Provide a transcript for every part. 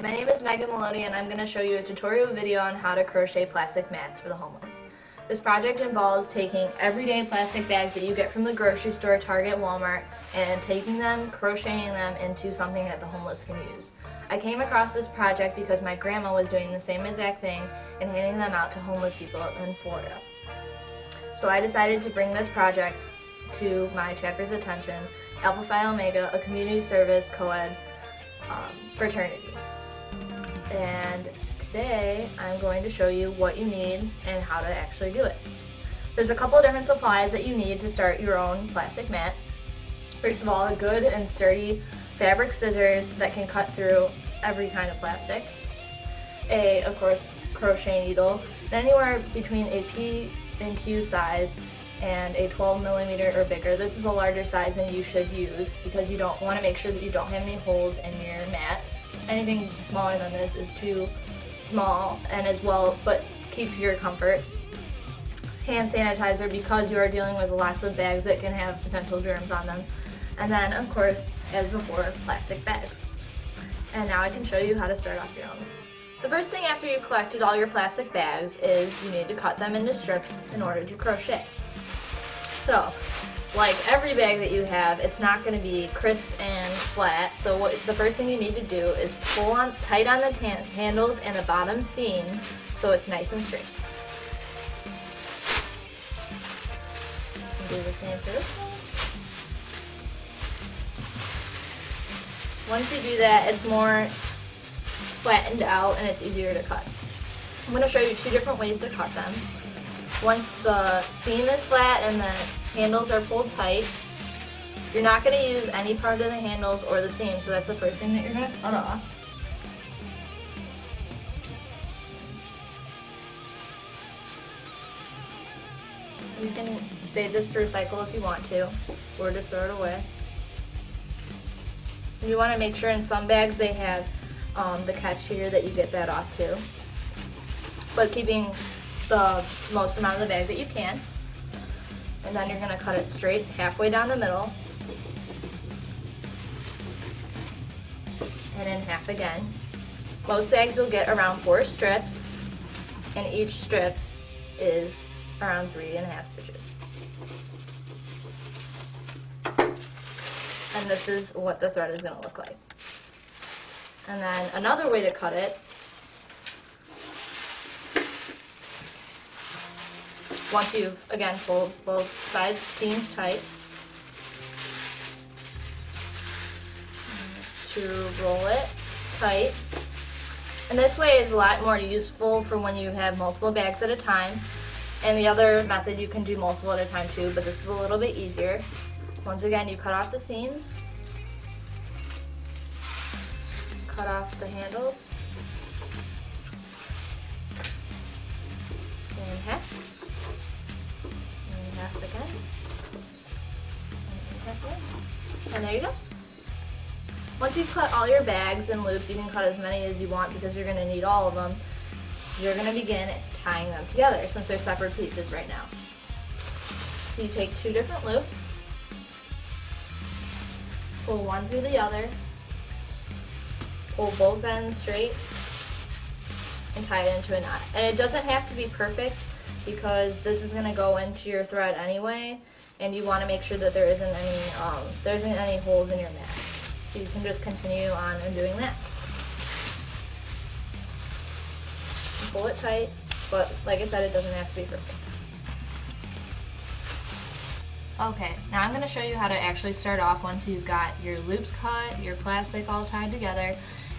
my name is Megan Maloney and I'm going to show you a tutorial video on how to crochet plastic mats for the homeless. This project involves taking everyday plastic bags that you get from the grocery store, Target, Walmart, and taking them, crocheting them into something that the homeless can use. I came across this project because my grandma was doing the same exact thing and handing them out to homeless people in Florida. So I decided to bring this project to my chapter's attention, Alpha Phi Omega, a community service co-ed fraternity. And today I'm going to show you what you need and how to actually do it. There's a couple of different supplies that you need to start your own plastic mat. First of all, a good and sturdy fabric scissors that can cut through every kind of plastic. Of course, crochet needle, anywhere between a P and Q size and a 12mm or bigger. This is a larger size than you should use because you don't want to make sure that you don't have any holes in your mat. Anything smaller than this is too small, and as well, but keep to your comfort. Hand sanitizer because you are dealing with lots of bags that can have potential germs on them. And then, of course, as before, plastic bags. And now I can show you how to start off your own. The first thing after you've collected all your plastic bags is you need to cut them into strips in order to crochet. So, like every bag that you have, it's not going to be crisp and flat. So the first thing you need to do is pull on tight on the handles and the bottom seam so it's nice and straight. Do the same for this one. Once you do that, it's more flattened out and it's easier to cut. I'm going to show you two different ways to cut them. Once the seam is flat and the handles are pulled tight, you're not going to use any part of the handles or the seam, so that's the first thing that you're going to cut off. You can save this to recycle if you want to, or just throw it away. You want to make sure in some bags they have the catch here that you get that off too, but keeping the most amount of the bag that you can. And then you're going to cut it straight halfway down the middle and in half again. Most bags will get around 4 strips, and each strip is around 3.5 stitches. And this is what the thread is going to look like. And then another way to cut it, once you've, again, pulled both sides seams tight, is to roll it tight. And this way is a lot more useful for when you have multiple bags at a time. And the other method you can do multiple at a time too, but this is a little bit easier. Once again, you cut off the seams, cut off the handles in half. Half again, and there you go. Once you've cut all your bags and loops, you can cut as many as you want because you're going to need all of them. You're going to begin tying them together since they're separate pieces right now. So you take 2 different loops, pull one through the other, pull both ends straight, and tie it into a knot. And it doesn't have to be perfect, because this is going to go into your thread anyway, and you want to make sure that there isn't any holes in your mat. So you can just continue on and doing that. And pull it tight, but like I said, it doesn't have to be perfect. Okay, now I'm going to show you how to actually start off once you've got your loops cut, your plastic all tied together,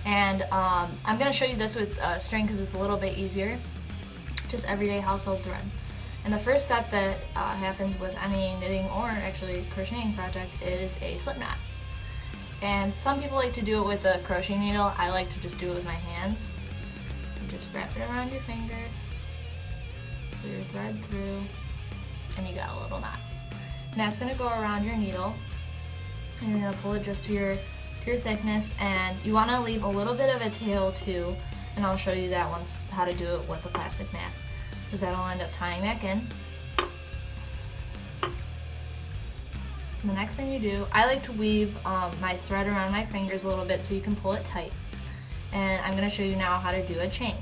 and I'm going to show you this with string because it's a little bit easier. Just everyday household thread. And the first step that happens with any knitting or actually crocheting project is a slip knot. And some people like to do it with a crochet needle. I like to just do it with my hands. You just wrap it around your finger, pull your thread through, and you got a little knot. And that's going to go around your needle, and you're going to pull it just to your thickness, and you want to leave a little bit of a tail too. And I'll show you that once, how to do it with the plastic mats, because that'll end up tying back in. And the next thing you do, I like to weave my thread around my fingers a little bit so you can pull it tight. and I'm going to show you now how to do a chain.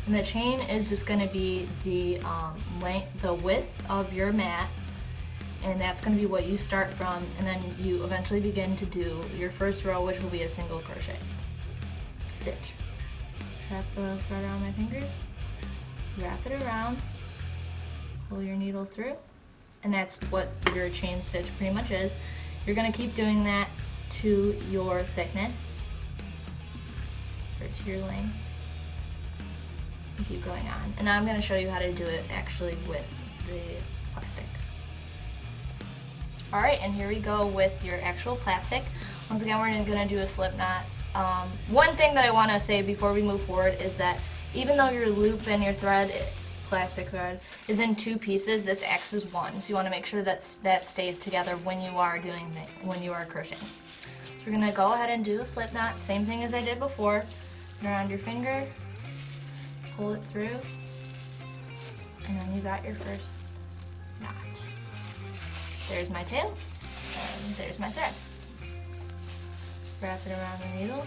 And the chain is just going to be the width of your mat, and that's going to be what you start from, and then you eventually begin to do your first row, which will be a single crochet stitch. Wrap the thread around my fingers, wrap it around, pull your needle through, and that's what your chain stitch pretty much is. You're going to keep doing that to your thickness, or to your length, and keep going on. And now I'm going to show you how to do it actually with the plastic. Alright, and here we go with your actual plastic. Once again, we're going to do a slip knot. One thing that I want to say before we move forward is that even though your loop and your thread, plastic thread, is in two pieces, this acts as one. So you want to make sure that that stays together when you are crocheting. So we're going to go ahead and do the slip knot, same thing as I did before. Around your finger, pull it through, and then you got your first knot. There's my tail, and there's my thread. Wrap it around the needle,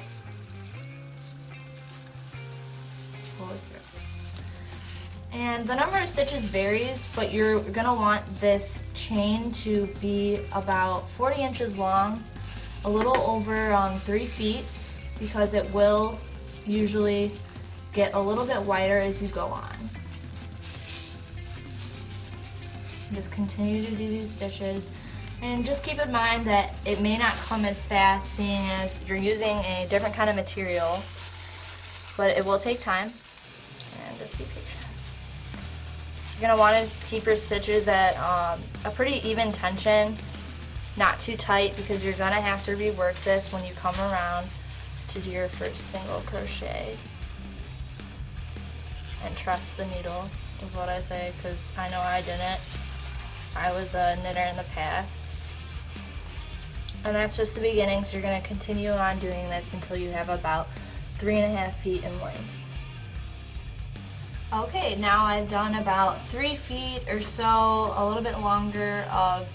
pull it through. And the number of stitches varies, but you're going to want this chain to be about 40 inches long, a little over 3 feet, because it will usually get a little bit wider as you go on. Just continue to do these stitches, and just keep in mind that it may not come as fast seeing as you're using a different kind of material, but it will take time, and just be patient. You're going to want to keep your stitches at a pretty even tension, not too tight, because you're going to have to rework this when you come around to do your first single crochet. And trust the needle is what I say, because I know I didn't. I was a knitter in the past. And that's just the beginning, so you're going to continue on doing this until you have about 3.5 feet in length. Okay, now I've done about 3 feet or so, a little bit longer of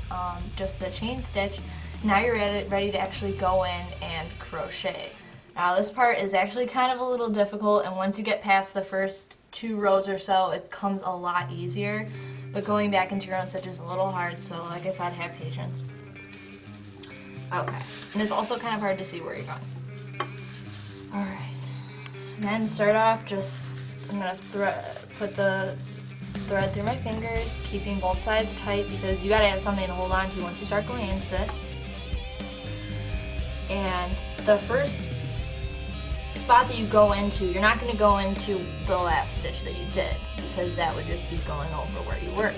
just the chain stitch. Now you're ready to actually go in and crochet. Now this part is actually kind of a little difficult, and once you get past the first 2 rows or so, it comes a lot easier. But going back into your own stitch is a little hard, so like I said, have patience. Okay, and it's also kind of hard to see where you're going. Alright, then start off I'm going to put the thread through my fingers, keeping both sides tight, because you got to have something to hold on to once you start going into this. And the first spot that you go into, you're not going to go into the last stitch that you did, because that would just be going over where you were.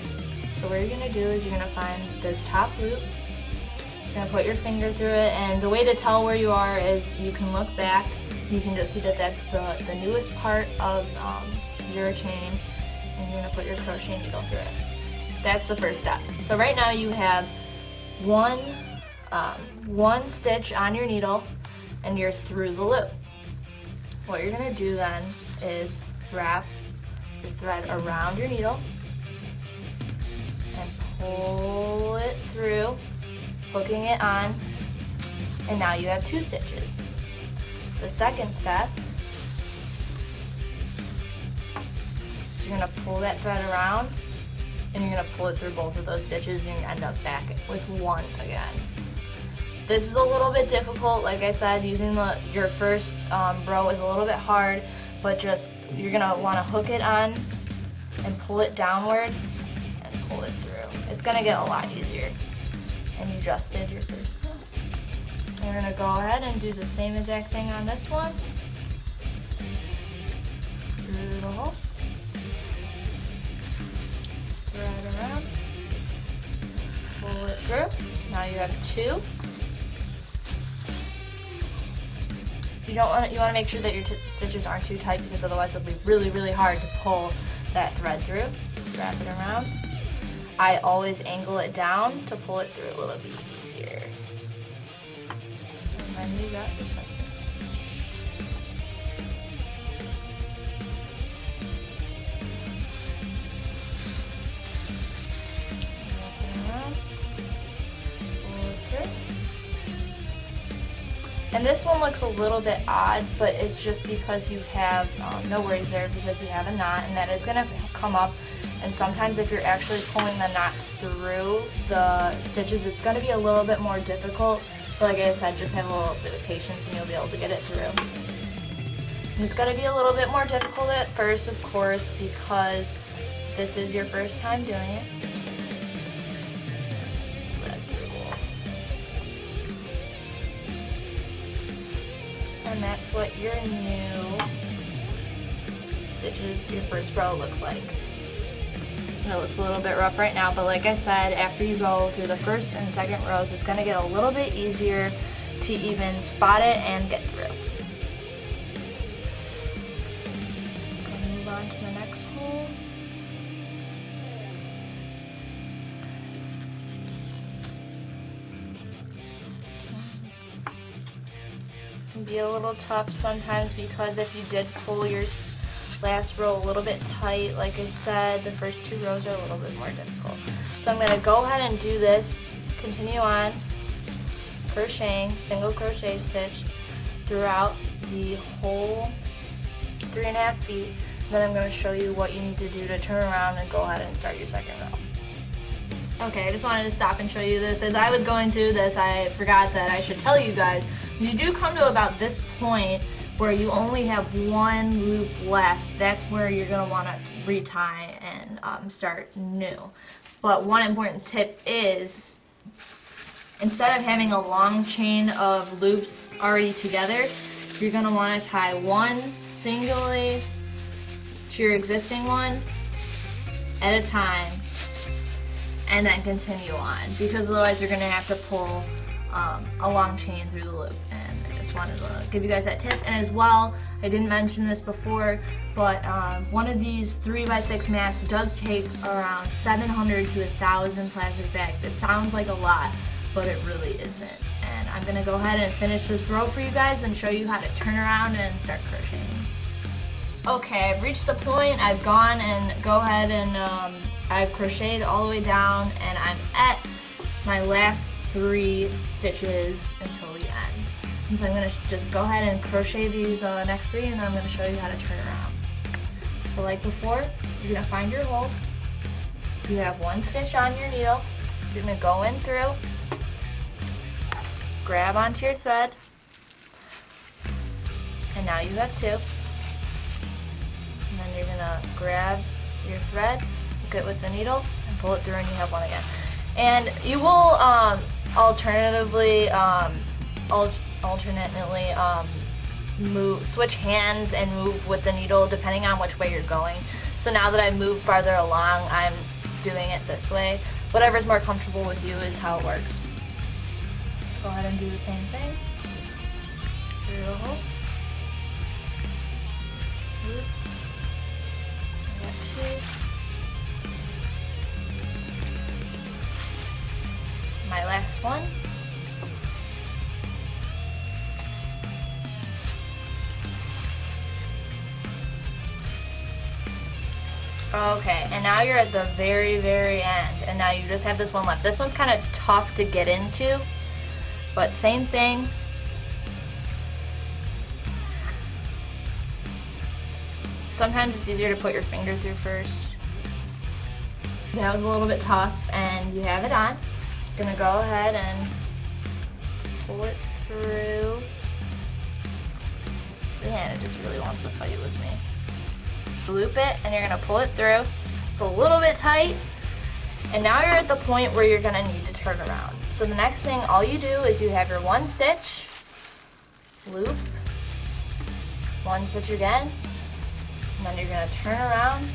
So what you're going to do is you're going to find this top loop, you're going to put your finger through it, and the way to tell where you are is you can look back, you can just see that that's the newest part of your chain, and you're going to put your crochet needle through it. That's the first step. So right now you have one stitch on your needle, and you're through the loop. What you're going to do then is wrap your thread around your needle and pull it through, hooking it on, and now you have 2 stitches. The second step, so you're going to pull that thread around, and you're going to pull it through both of those stitches, and you end up back with 1 again. This is a little bit difficult. Like I said, using your first row is a little bit hard, but you're going to want to hook it on and pull it downward and pull it through. It's going to get a lot easier. And you just did your first row. You're going to go ahead and do the same exact thing on this one. Through the hole. Thread around. Pull it through. Now you have 2. You want to make sure that your stitches aren't too tight, because otherwise it'll be really, really hard to pull that thread through. Wrap it around. I always angle it down to pull it through a little bit easier. And then you got your second stitch. Wrap it around. Pull it through. And this one looks a little bit odd, but it's just because you have, no worries there, because you have a knot, and that is going to come up. And sometimes if you're actually pulling the knots through the stitches, it's going to be a little bit more difficult. But like I said, just have a little bit of patience and you'll be able to get it through. And it's going to be a little bit more difficult at first, of course, because this is your first time doing it. And that's what your new stitches, your first row looks like. And it looks a little bit rough right now, but like I said, after you go through the first and second rows, it's going to get a little bit easier to even spot it and get through. Move on to the next hole. Can be a little tough sometimes because if you did pull your last row a little bit tight, like I said, the first 2 rows are a little bit more difficult. So I'm going to go ahead and do this, continue on, crocheting, single crochet stitch throughout the whole 3.5 feet. Then I'm going to show you what you need to do to turn around and go ahead and start your second row. Okay, I just wanted to stop and show you this. As I was going through this, I forgot that I should tell you guys, when you do come to about this point where you only have 1 loop left, that's where you're going to want to retie and start new. But one important tip is, instead of having a long chain of loops already together, you're going to want to tie one singly to your existing one at a time and then continue on, because otherwise you're going to have to pull a long chain through the loop. And I just wanted to give you guys that tip. And as well, I didn't mention this before, but one of these 3x6 mats does take around 700 to 1,000 plastic bags. It sounds like a lot, but it really isn't. And I'm going to go ahead and finish this row for you guys and show you how to turn around and start crocheting. Okay, I've reached the point. I've gone and go ahead and I've crocheted all the way down, and I'm at my last 3 stitches until the end. And so I'm going to just go ahead and crochet these next 3, and then I'm going to show you how to turn around. So like before, you're going to find your hole. You have 1 stitch on your needle. You're going to go in through, grab onto your thread, and now you have 2. And then you're going to grab your thread, hook it with the needle, and pull it through, and you have 1 again. And you will alternately switch hands and move with the needle depending on which way you're going. So now that I've moved farther along, I'm doing it this way. Whatever's more comfortable with you is how it works. Go ahead and do the same thing. Through the hole. I got 2. My last one. Okay, and now you're at the very, very end, and now you just have this one left. This one's kind of tough to get into, but same thing. Sometimes it's easier to put your finger through first. That was a little bit tough, and you have it on. Gonna go ahead and pull it through. Man, it just really wants to fight with me. Loop it, and you're gonna pull it through. It's a little bit tight, and now you're at the point where you're gonna need to turn around. So the next thing, all you do is you have your 1 stitch, loop, 1 stitch again, and then you're gonna turn around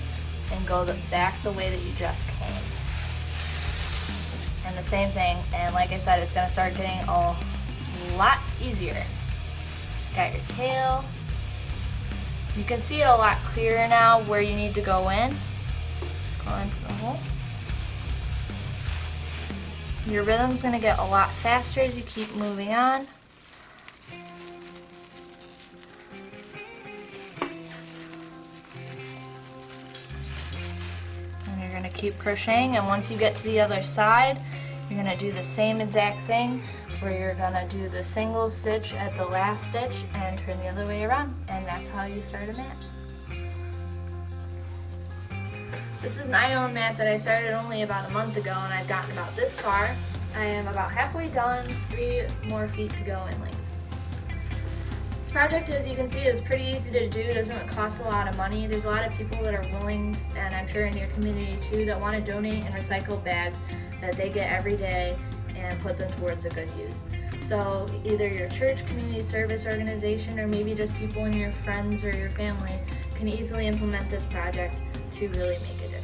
and go back the way that you just came. And the same thing, and like I said, it's going to start getting a lot easier. Got your tail. You can see it a lot clearer now where you need to go in. Go into the hole. Your rhythm's going to get a lot faster as you keep moving on. And you're going to keep crocheting, and once you get to the other side, You're going to do the same exact thing where you're going to do the single stitch at the last stitch and turn the other way around, and that's how you start a mat. This is my own mat that I started only about a month ago, and I've gotten about this far. I am about halfway done, 3 more feet to go in length. This project, as you can see, is pretty easy to do. It doesn't cost a lot of money. There's a lot of people that are willing, and I'm sure in your community too, that want to donate and recycle bags that they get every day and put them towards a good use. So either your church, community service organization, or maybe just people in your friends or your family can easily implement this project to really make a difference.